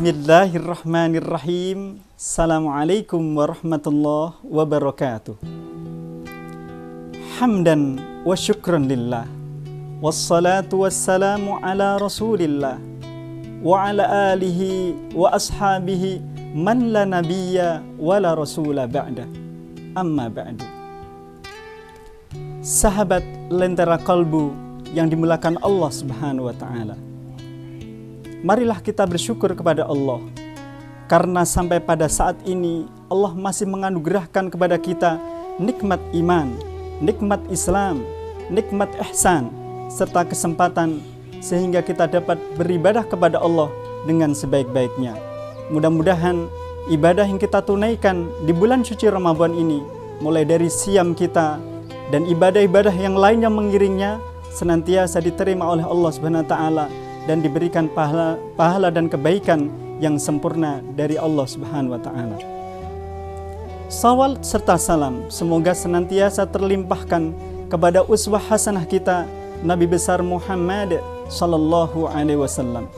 Bismillahirrahmanirrahim. Assalamualaikum warahmatullahi wabarakatuh. Hamdan wa syukran lillah. Wassalatu wassalamu ala rasulillah. Wa ala alihi wa ashabihi man la nabiyya wa la rasula ba'da. Amma ba'du. Sahabat Lentera Kalbu yang dimulakan Allah Subhanahu wa ta'ala, marilah kita bersyukur kepada Allah karena sampai pada saat ini Allah masih menganugerahkan kepada kita nikmat iman, nikmat Islam, nikmat ihsan, serta kesempatan sehingga kita dapat beribadah kepada Allah dengan sebaik-baiknya. Mudah-mudahan ibadah yang kita tunaikan di bulan suci Ramadan ini, mulai dari siam kita dan ibadah-ibadah yang lainnya mengiringnya, senantiasa diterima oleh Allah Subhanahu wa taala dan diberikan pahala dan kebaikan yang sempurna dari Allah Subhanahu wa taala. Salawat serta salam semoga senantiasa terlimpahkan kepada uswah hasanah kita Nabi besar Muhammad sallallahu alaihi wasallam,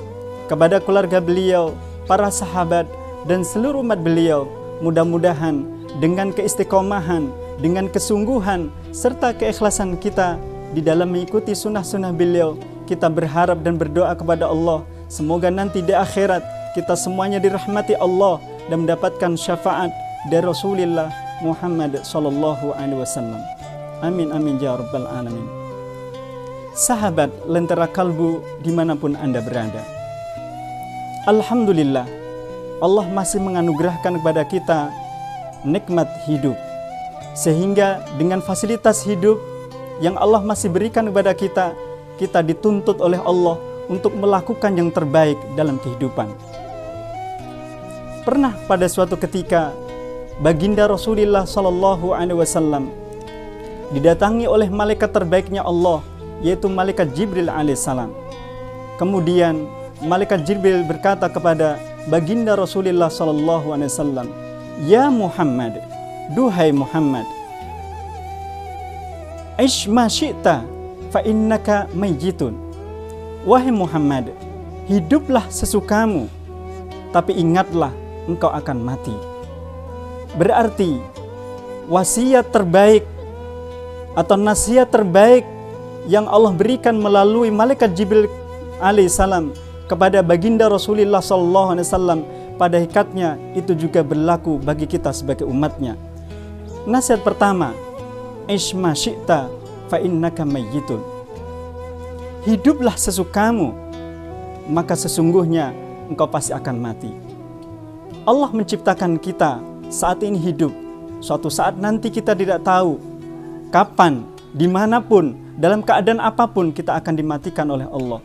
kepada keluarga beliau, para sahabat dan seluruh umat beliau. Mudah-mudahan dengan keistiqomahan, dengan kesungguhan serta keikhlasan kita di dalam mengikuti sunnah-sunnah beliau, kita berharap dan berdoa kepada Allah semoga nanti di akhirat kita semuanya dirahmati Allah dan mendapatkan syafaat dari Rasulullah Muhammad sallallahu alaihi wasallam. Amin amin ya rabbal alamin. Sahabat Lentera Kalbu dimanapun Anda berada, alhamdulillah Allah masih menganugerahkan kepada kita nikmat hidup, sehingga dengan fasilitas hidup yang Allah masih berikan kepada kita, kita dituntut oleh Allah untuk melakukan yang terbaik dalam kehidupan. Pernah pada suatu ketika baginda Rasulullah sallallahu alaihi wasallam didatangi oleh malaikat terbaiknya Allah, yaitu malaikat Jibril alaihissalam. Kemudian malaikat Jibril berkata kepada baginda Rasulullah sallallahu alaihi wasallam, "Ya Muhammad, duhai Muhammad, Aish ma syi'ta fa innaka mayyitun." Wahai Muhammad, hiduplah sesukamu, tapi ingatlah engkau akan mati. Berarti wasiat terbaik atau nasihat terbaik yang Allah berikan melalui malaikat Jibril alaihissalam kepada baginda Rasulullah sallallahu alaihi wasallam, pada hakikatnya itu juga berlaku bagi kita sebagai umatnya. Nasihat pertama, Aish ma syi'ta fa innaka mayyitun. Hiduplah sesukamu, maka sesungguhnya engkau pasti akan mati. Allah menciptakan kita saat ini hidup. Suatu saat nanti kita tidak tahu kapan, dimanapun, dalam keadaan apapun kita akan dimatikan oleh Allah.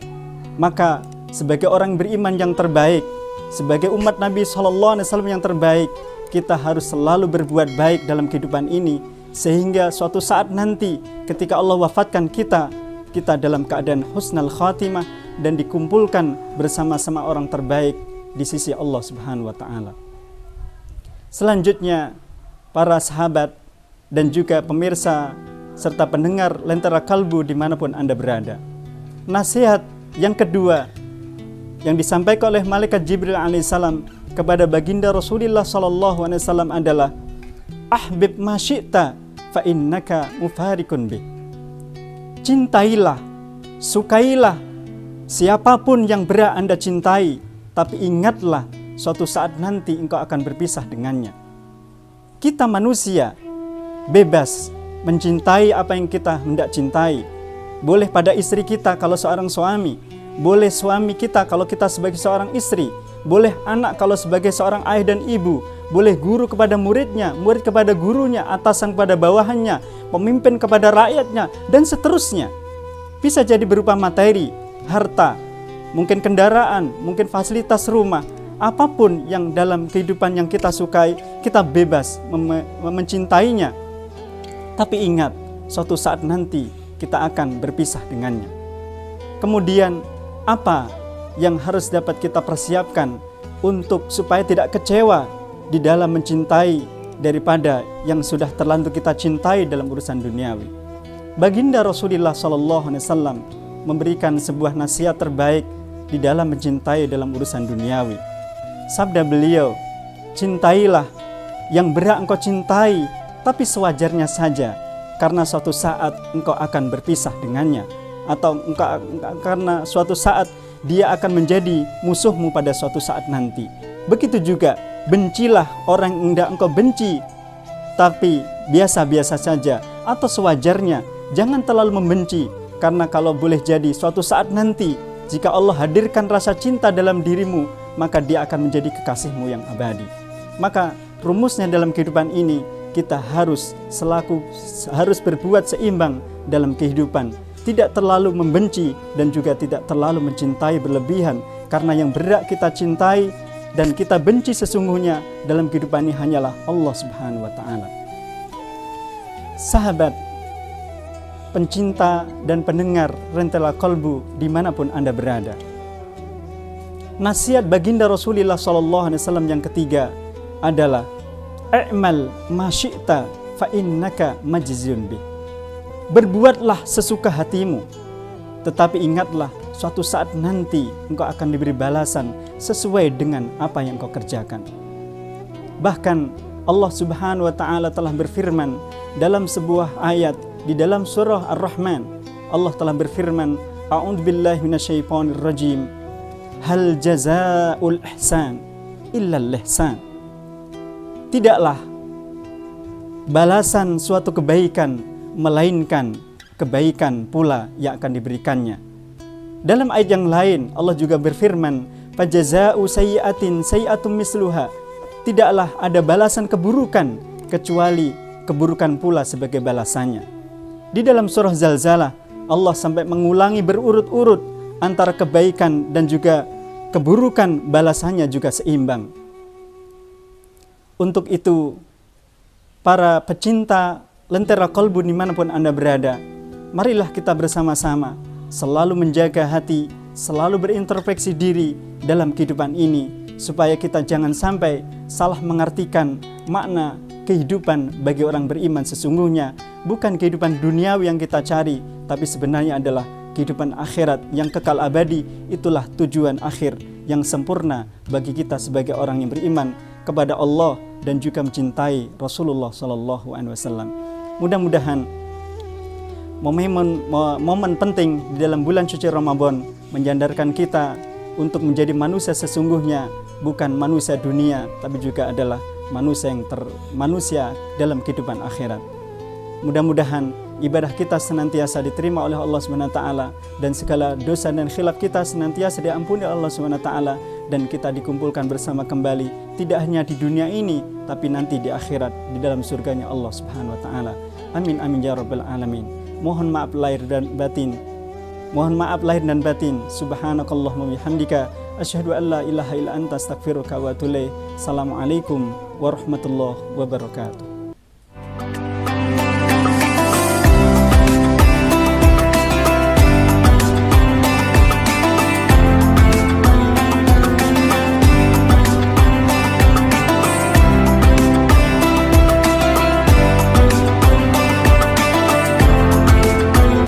Maka sebagai orang beriman yang terbaik, sebagai umat Nabi SAW yang terbaik, kita harus selalu berbuat baik dalam kehidupan ini, sehingga suatu saat nanti ketika Allah wafatkan kita, kita dalam keadaan husnul khatimah dan dikumpulkan bersama-sama orang terbaik di sisi Allah Subhanahu wa taala. Selanjutnya, para sahabat dan juga pemirsa serta pendengar Lentera Kalbu dimanapun Anda berada, nasihat yang kedua yang disampaikan oleh malaikat Jibril alaihissalam kepada baginda Rasulullah sallallahu alaihi wasallam adalah, "Ahbib ma syi'ta fa innaka mufarikun bih." Cintailah, sukailah siapapun yang berhak Anda cintai, tapi ingatlah suatu saat nanti engkau akan berpisah dengannya. Kita manusia bebas mencintai apa yang kita hendak cintai. Boleh pada istri kita kalau seorang suami, boleh suami kita kalau kita sebagai seorang istri, boleh anak kalau sebagai seorang ayah dan ibu, boleh guru kepada muridnya, murid kepada gurunya, atasan kepada bawahannya, pemimpin kepada rakyatnya, dan seterusnya. Bisa jadi berupa materi, harta, mungkin kendaraan, mungkin fasilitas rumah, apapun yang dalam kehidupan yang kita sukai, kita bebas mencintainya. Tapi ingat, suatu saat nanti kita akan berpisah dengannya. Kemudian, apa yang harus dapat kita persiapkan untuk supaya tidak kecewa di dalam mencintai daripada yang sudah terlanjur kita cintai dalam urusan duniawi? Baginda Rasulullah SAW memberikan sebuah nasihat terbaik di dalam mencintai dalam urusan duniawi. Sabda beliau, cintailah yang berhak engkau cintai, tapi sewajarnya saja, karena suatu saat engkau akan berpisah dengannya, atau karena suatu saat dia akan menjadi musuhmu pada suatu saat nanti. Begitu juga, bencilah orang yang hendak engkau benci, tapi biasa-biasa saja atau sewajarnya. Jangan terlalu membenci, karena kalau boleh jadi suatu saat nanti, jika Allah hadirkan rasa cinta dalam dirimu, maka dia akan menjadi kekasihmu yang abadi. Maka rumusnya dalam kehidupan ini, kita harus berbuat seimbang dalam kehidupan. Tidak terlalu membenci dan juga tidak terlalu mencintai berlebihan, karena yang berhak kita cintai dan kita benci sesungguhnya dalam kehidupan ini hanyalah Allah Subhanahu wa Ta'ala. Sahabat, pencinta dan pendengar Lentera Kalbu dimanapun Anda berada, nasihat baginda Rasulullah SAW yang ketiga adalah i'mal ma syi'ta fa innaka majzun bih. Berbuatlah sesuka hatimu, tetapi ingatlah suatu saat nanti engkau akan diberi balasan sesuai dengan apa yang kau kerjakan. Bahkan Allah Subhanahu wa Ta'ala telah berfirman dalam sebuah ayat di dalam surah Ar-Rahman. Allah telah berfirman, a'udzubillahi minasyaitonir rajim, hal jazaa'ul ihsan illal ihsan. Tidaklah balasan suatu kebaikan melainkan kebaikan pula yang akan diberikannya. Dalam ayat yang lain Allah juga berfirman, fajaza'u sayyi'atin sayyi'atum misluha. Tidaklah ada balasan keburukan kecuali keburukan pula sebagai balasannya. Di dalam surah Zalzalah Allah sampai mengulangi berurut-urut antara kebaikan dan juga keburukan, balasannya juga seimbang. Untuk itu, para pecinta Lentera Kalbu dimanapun Anda berada, marilah kita bersama-sama selalu menjaga hati, selalu berintrospeksi diri dalam kehidupan ini, supaya kita jangan sampai salah mengartikan makna kehidupan bagi orang beriman. Sesungguhnya bukan kehidupan duniawi yang kita cari, tapi sebenarnya adalah kehidupan akhirat yang kekal abadi. Itulah tujuan akhir yang sempurna bagi kita sebagai orang yang beriman kepada Allah dan juga mencintai Rasulullah SAW. Mudah-mudahan momen penting di dalam bulan suci Ramadan menyandarkan kita untuk menjadi manusia sesungguhnya, bukan manusia dunia, tapi juga adalah manusia dalam kehidupan akhirat. Mudah-mudahan ibadah kita senantiasa diterima oleh Allah SWT, dan segala dosa dan khilaf kita senantiasa diampuni oleh Allah SWT, dan kita dikumpulkan bersama kembali tidak hanya di dunia ini, tapi nanti di akhirat di dalam surganya Allah Subhanahu wa Ta'ala. Amin amin ya rabbal alamin. Mohon maaf lahir dan batin. Subhanakallahumma bihamdika asyhadu an la ilaha illa anta astaghfiruka wa atubu ilaik. Assalamualaikum warahmatullahi wabarakatuh.